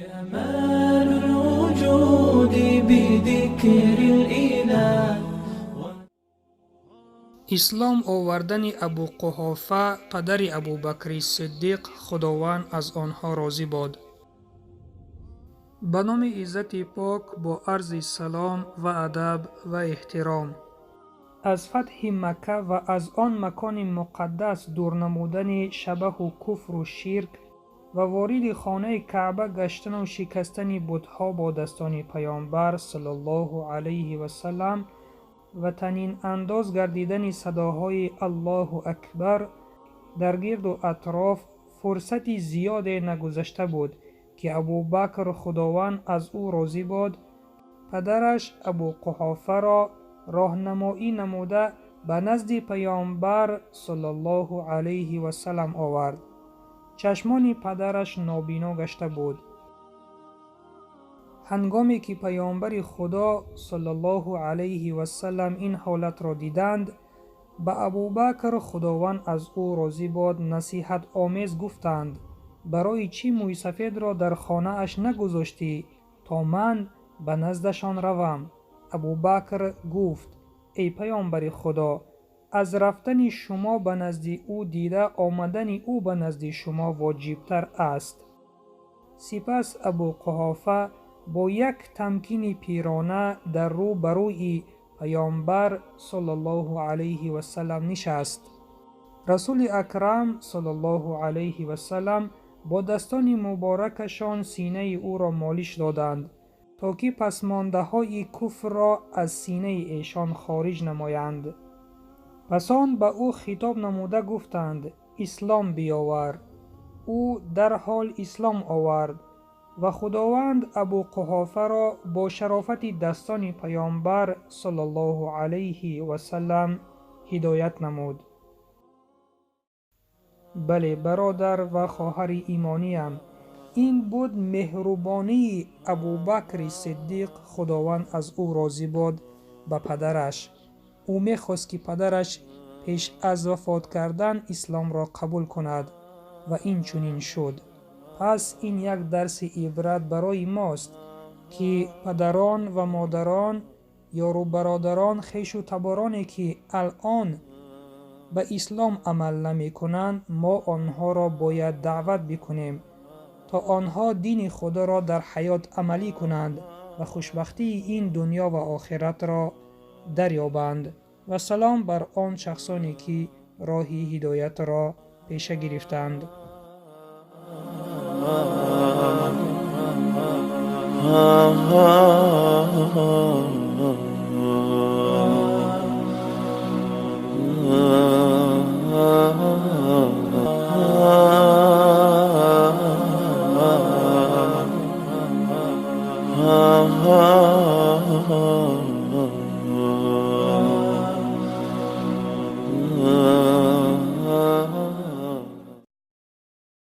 جمال الوجود بذكر الإله. اسلام آوردن ابو قحافه پدر ابوبکر صدیق خداوند از آنها راضی باد. به نام عزت پاک با عرض سلام و ادب و احترام. از فتح مکه و از آن مکان مقدس دور نمودن شبه و کفر و شرک و وارد خانه کعبه گشتن و شکستن بت‌ها با دستان پیامبر صلی الله علیه و سلم و تنین انداز گردیدن صداهای الله اکبر در گرد و اطراف فرصتی زیاد نگذشته بود که ابوبکر خداوند از او راضی باد پدرش ابو قحافه را راهنمایی نموده به نزد پیامبر صلی الله علیه و سلم آورد. چشمان پدرش نابینا گشته بود. هنگامی که پیامبر خدا صلی الله علیه و سلم این حالت را دیدند، به ابوبکر خداوند از او راضی باد نصیحت آمیز گفتند برای چی موی سفید را در خانه اش نگذاشتی تا من به نزدشان روم؟ ابوبکر گفت ای پیامبر خدا، از رفتن شما به نزد او دیده آمدن او به نزد شما واجبتر است. سپس ابو قحافه با یک تمکین پیرانه در رو بروی پیامبر صلی الله علیه و سلم نشست. رسول اکرم صلی الله علیه و سلم با دستان مبارکشان سینه او را مالش دادند تا که پسمانده های کفر را از سینه ایشان خارج نمایند. پس آن به او خطاب نموده گفتند اسلام بیاور. او در حال اسلام آورد و خداوند ابو قحافه را با شرافت دستان پیامبر صلی الله علیه و سلم هدایت نمود. بله برادر و خواهر ایمانیم، این بود مهربانی ابوبکر صدیق خداوند از او راضی باد به پدرش. او می‌خواست که پدرش پیش از وفات کردن اسلام را قبول کند و این چنین شد. پس این یک درس عبرت برای ماست که پدران و مادران یار و برادران خویش و تبارانی که الان به اسلام عمل نمی کنند ما آنها را باید دعوت بکنیم تا آنها دین خدا را در حیات عملی کنند و خوشبختی این دنیا و آخرت را دریابند. و سلام بر آن شخصانی که راه هدایت را پیشه گرفتند.